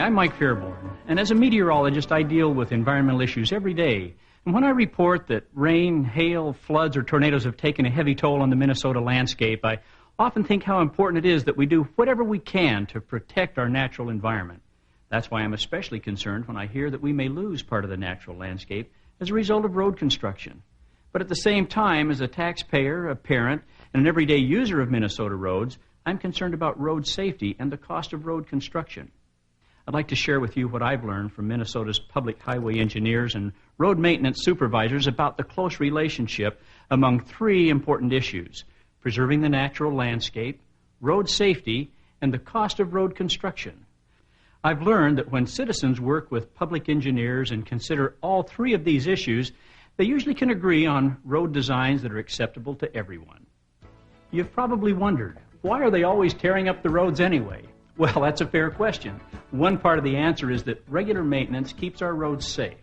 I'm Mike Fairborn, and as a meteorologist, I deal with environmental issues every day. And when I report that rain, hail, floods, or tornadoes have taken a heavy toll on the Minnesota landscape, I often think how important it is that we do whatever we can to protect our natural environment. That's why I'm especially concerned when I hear that we may lose part of the natural landscape as a result of road construction. But at the same time, as a taxpayer, a parent, and an everyday user of Minnesota roads, I'm concerned about road safety and the cost of road construction. I'd like to share with you what I've learned from Minnesota's public highway engineers and road maintenance supervisors about the close relationship among three important issues: preserving the natural landscape, road safety, and the cost of road construction. I've learned that when citizens work with public engineers and consider all three of these issues, they usually can agree on road designs that are acceptable to everyone. You've probably wondered, why are they always tearing up the roads anyway? Well, that's a fair question. One part of the answer is that regular maintenance keeps our roads safe.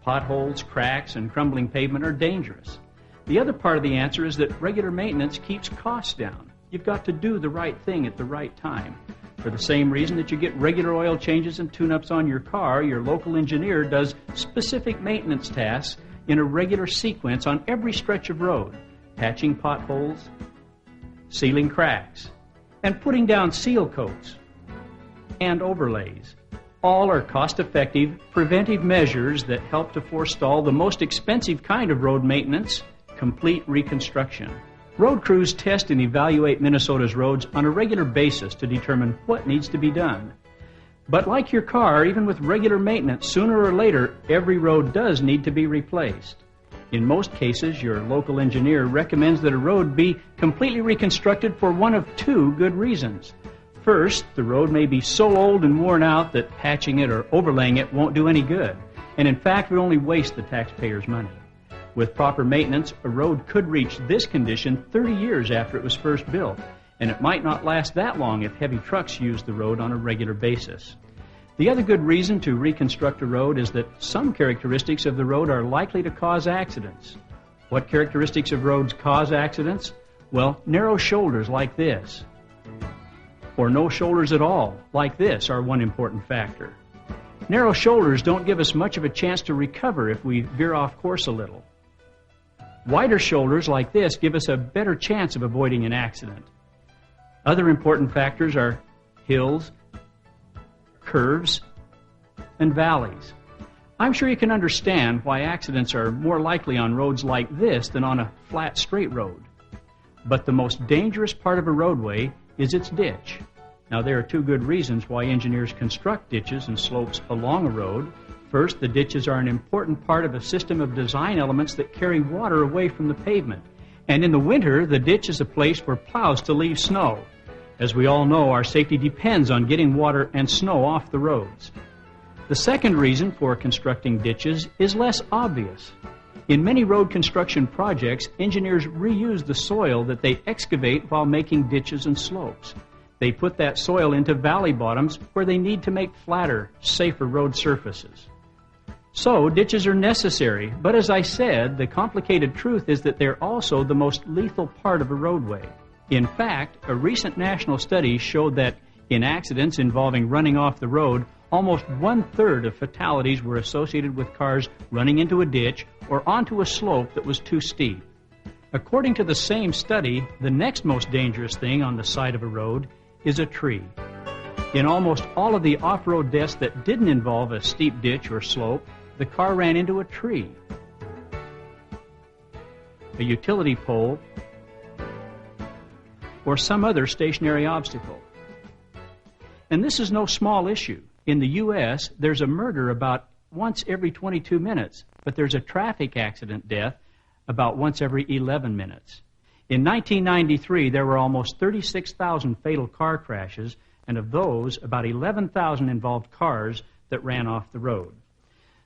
Potholes, cracks, and crumbling pavement are dangerous. The other part of the answer is that regular maintenance keeps costs down. You've got to do the right thing at the right time. For the same reason that you get regular oil changes and tune-ups on your car, your local engineer does specific maintenance tasks in a regular sequence on every stretch of road: patching potholes, sealing cracks, and putting down seal coats and overlays. All are cost-effective, preventive measures that help to forestall the most expensive kind of road maintenance, complete reconstruction. Road crews test and evaluate Minnesota's roads on a regular basis to determine what needs to be done. But like your car, even with regular maintenance, sooner or later, every road does need to be replaced. In most cases, your local engineer recommends that a road be completely reconstructed for one of two good reasons. First, the road may be so old and worn out that patching it or overlaying it won't do any good, and in fact would only waste the taxpayer's money. With proper maintenance, a road could reach this condition 30 years after it was first built, and it might not last that long if heavy trucks use the road on a regular basis. The other good reason to reconstruct a road is that some characteristics of the road are likely to cause accidents. What characteristics of roads cause accidents? Well, narrow shoulders like this, or no shoulders at all like this, are one important factor. Narrow shoulders don't give us much of a chance to recover if we veer off course a little. Wider shoulders like this give us a better chance of avoiding an accident. Other important factors are hills, curves, and valleys. I'm sure you can understand why accidents are more likely on roads like this than on a flat, straight road. But the most dangerous part of a roadway is its ditch. Now, there are two good reasons why engineers construct ditches and slopes along a road. First, the ditches are an important part of a system of design elements that carry water away from the pavement. And in the winter, the ditch is a place for plows to leave snow. As we all know, our safety depends on getting water and snow off the roads. The second reason for constructing ditches is less obvious. In many road construction projects, engineers reuse the soil that they excavate while making ditches and slopes. They put that soil into valley bottoms where they need to make flatter, safer road surfaces. So, ditches are necessary, but as I said, the complicated truth is that they're also the most lethal part of a roadway. In fact, a recent national study showed that in accidents involving running off the road, almost 1/3 of fatalities were associated with cars running into a ditch or onto a slope that was too steep. According to the same study, the next most dangerous thing on the side of a road is a tree. In almost all of the off-road deaths that didn't involve a steep ditch or slope, the car ran into a tree, a utility pole, or some other stationary obstacle. And this is no small issue. In the U.S., there's a murder about once every 22 minutes, but there's a traffic accident death about once every 11 minutes. In 1993, there were almost 36,000 fatal car crashes, and of those, about 11,000 involved cars that ran off the road.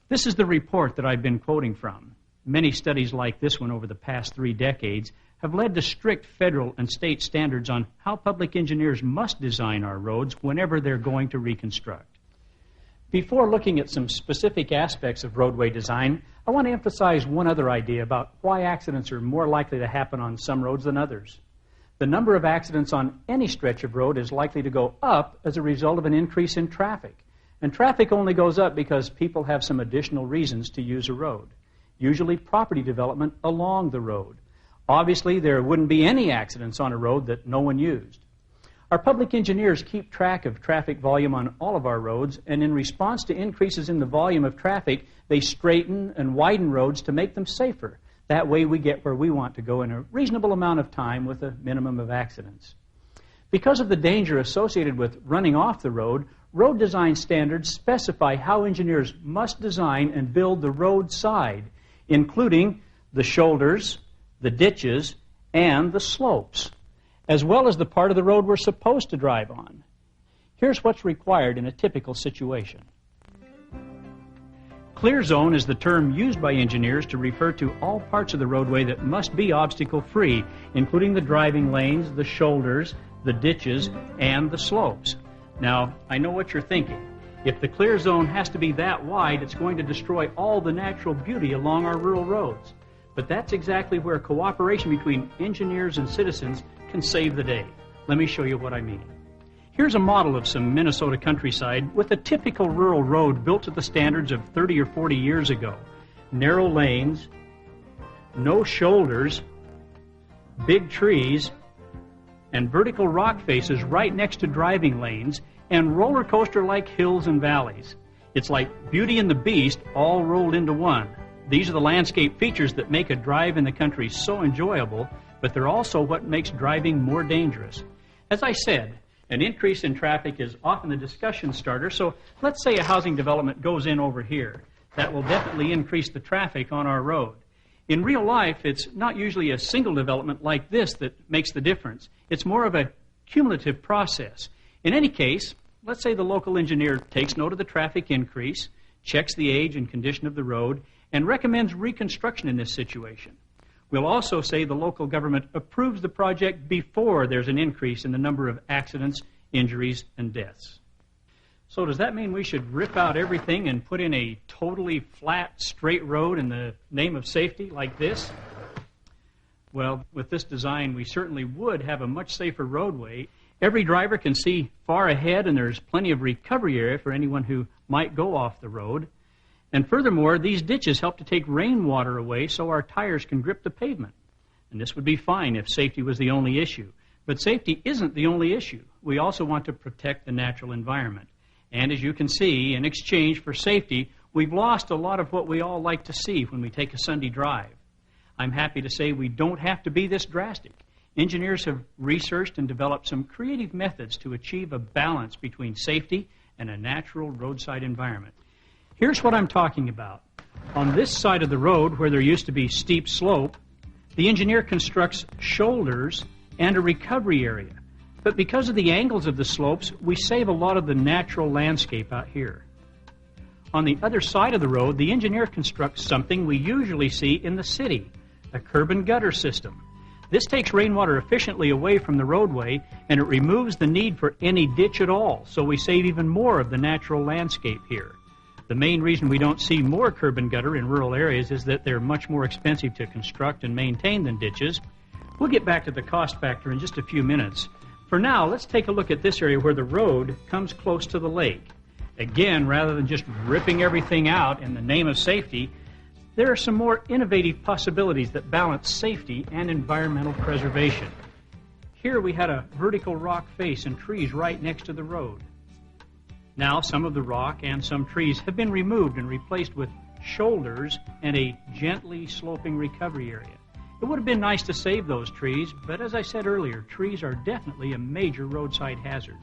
This is the report that I've been quoting from. Many studies like this one over the past 3 decades have led to strict federal and state standards on how public engineers must design our roads whenever they're going to reconstruct. Before looking at some specific aspects of roadway design, I want to emphasize one other idea about why accidents are more likely to happen on some roads than others. The number of accidents on any stretch of road is likely to go up as a result of an increase in traffic. And traffic only goes up because people have some additional reasons to use a road, usually property development along the road. Obviously, there wouldn't be any accidents on a road that no one used. Our public engineers keep track of traffic volume on all of our roads, and in response to increases in the volume of traffic, they straighten and widen roads to make them safer. That way we get where we want to go in a reasonable amount of time with a minimum of accidents. Because of the danger associated with running off the road, road design standards specify how engineers must design and build the road side, including the shoulders, the ditches, and the slopes, as well as the part of the road we're supposed to drive on. Here's what's required in a typical situation. Clear zone is the term used by engineers to refer to all parts of the roadway that must be obstacle-free, including the driving lanes, the shoulders, the ditches, and the slopes. Now, I know what you're thinking. If the clear zone has to be that wide, it's going to destroy all the natural beauty along our rural roads. But that's exactly where cooperation between engineers and citizens can save the day. Let me show you what I mean. Here's a model of some Minnesota countryside with a typical rural road built to the standards of 30 or 40 years ago. Narrow lanes, no shoulders, big trees, and vertical rock faces right next to driving lanes, and roller coaster-like hills and valleys. It's like Beauty and the Beast all rolled into one. These are the landscape features that make a drive in the country so enjoyable, but they're also what makes driving more dangerous. As I said, an increase in traffic is often the discussion starter, so let's say a housing development goes in over here. That will definitely increase the traffic on our road. In real life, it's not usually a single development like this that makes the difference. It's more of a cumulative process. In any case, let's say the local engineer takes note of the traffic increase, checks the age and condition of the road, and recommends reconstruction in this situation. We'll also say the local government approves the project before there's an increase in the number of accidents, injuries, and deaths. So does that mean we should rip out everything and put in a totally flat, straight road in the name of safety like this? Well, with this design, we certainly would have a much safer roadway. Every driver can see far ahead, and there's plenty of recovery area for anyone who might go off the road. And furthermore, these ditches help to take rainwater away so our tires can grip the pavement. And this would be fine if safety was the only issue. But safety isn't the only issue. We also want to protect the natural environment. And as you can see, in exchange for safety, we've lost a lot of what we all like to see when we take a Sunday drive. I'm happy to say we don't have to be this drastic. Engineers have researched and developed some creative methods to achieve a balance between safety and a natural roadside environment. Here's what I'm talking about. On this side of the road, where there used to be steep slope, the engineer constructs shoulders and a recovery area. But because of the angles of the slopes, we save a lot of the natural landscape out here. On the other side of the road, the engineer constructs something we usually see in the city, a curb and gutter system. This takes rainwater efficiently away from the roadway, and it removes the need for any ditch at all, so we save even more of the natural landscape here. The main reason we don't see more curb and gutter in rural areas is that they're much more expensive to construct and maintain than ditches. We'll get back to the cost factor in just a few minutes. For now, let's take a look at this area where the road comes close to the lake. Again, rather than just ripping everything out in the name of safety, there are some more innovative possibilities that balance safety and environmental preservation. Here we had a vertical rock face and trees right next to the road. Now some of the rock and some trees have been removed and replaced with shoulders and a gently sloping recovery area. It would have been nice to save those trees, but as I said earlier, trees are definitely a major roadside hazard.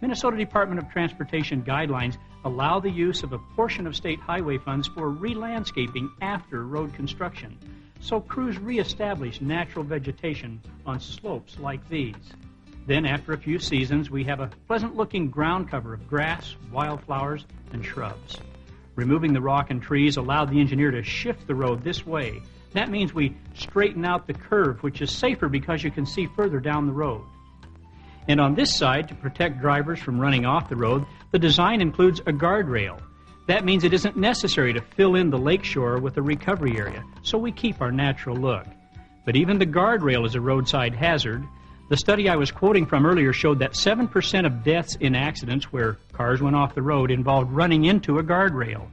Minnesota Department of Transportation guidelines allow the use of a portion of state highway funds for re-landscaping after road construction, so crews reestablish natural vegetation on slopes like these. Then, after a few seasons, we have a pleasant-looking ground cover of grass, wildflowers, and shrubs. Removing the rock and trees allowed the engineer to shift the road this way. That means we straighten out the curve, which is safer because you can see further down the road. And on this side, to protect drivers from running off the road, the design includes a guardrail. That means it isn't necessary to fill in the lakeshore with a recovery area, so we keep our natural look. But even the guardrail is a roadside hazard. The study I was quoting from earlier showed that 7% of deaths in accidents where cars went off the road involved running into a guardrail.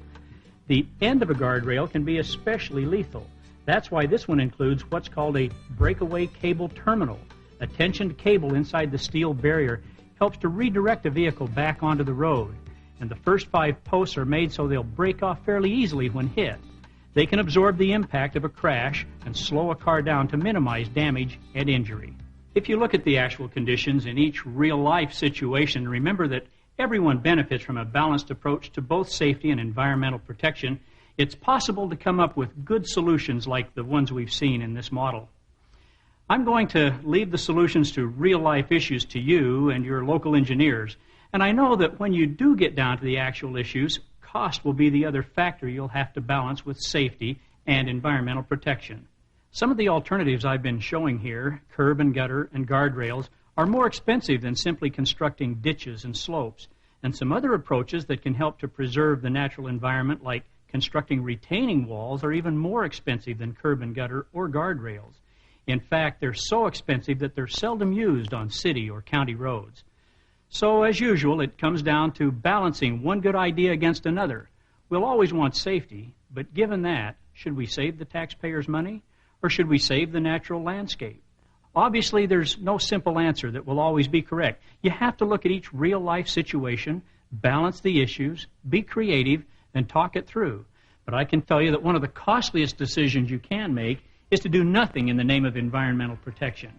The end of a guardrail can be especially lethal. That's why this one includes what's called a breakaway cable terminal. A tensioned cable inside the steel barrier helps to redirect a vehicle back onto the road. And the first 5 posts are made so they'll break off fairly easily when hit. They can absorb the impact of a crash and slow a car down to minimize damage and injury. If you look at the actual conditions in each real-life situation, remember that everyone benefits from a balanced approach to both safety and environmental protection. It's possible to come up with good solutions like the ones we've seen in this model. I'm going to leave the solutions to real-life issues to you and your local engineers. And I know that when you do get down to the actual issues, cost will be the other factor you'll have to balance with safety and environmental protection. Some of the alternatives I've been showing here, curb and gutter and guardrails, are more expensive than simply constructing ditches and slopes. And some other approaches that can help to preserve the natural environment, like constructing retaining walls, are even more expensive than curb and gutter or guardrails. In fact, they're so expensive that they're seldom used on city or county roads. So, as usual, it comes down to balancing one good idea against another. We'll always want safety, but given that, should we save the taxpayers' money, or should we save the natural landscape? Obviously, there's no simple answer that will always be correct. You have to look at each real-life situation, balance the issues, be creative, and talk it through. But I can tell you that one of the costliest decisions you can make is to do nothing in the name of environmental protection.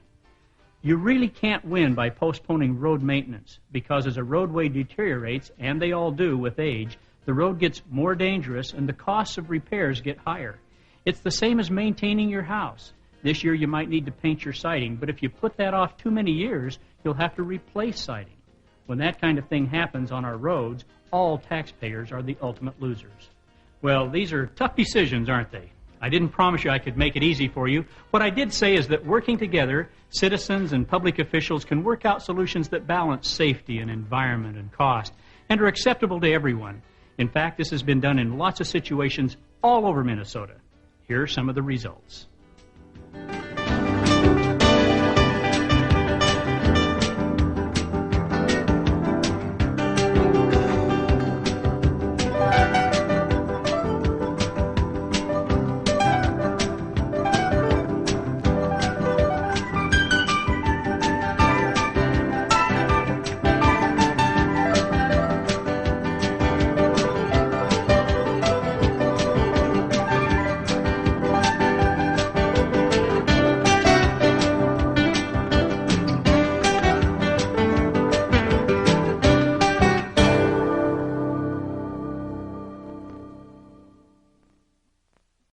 You really can't win by postponing road maintenance, because as a roadway deteriorates, and they all do with age, the road gets more dangerous and the costs of repairs get higher. It's the same as maintaining your house. This year you might need to paint your siding, but if you put that off too many years, you'll have to replace siding. When that kind of thing happens on our roads, all taxpayers are the ultimate losers. Well, these are tough decisions, aren't they? I didn't promise you I could make it easy for you. What I did say is that working together, citizens and public officials can work out solutions that balance safety and environment and cost and are acceptable to everyone. In fact, this has been done in lots of situations all over Minnesota. Here are some of the results.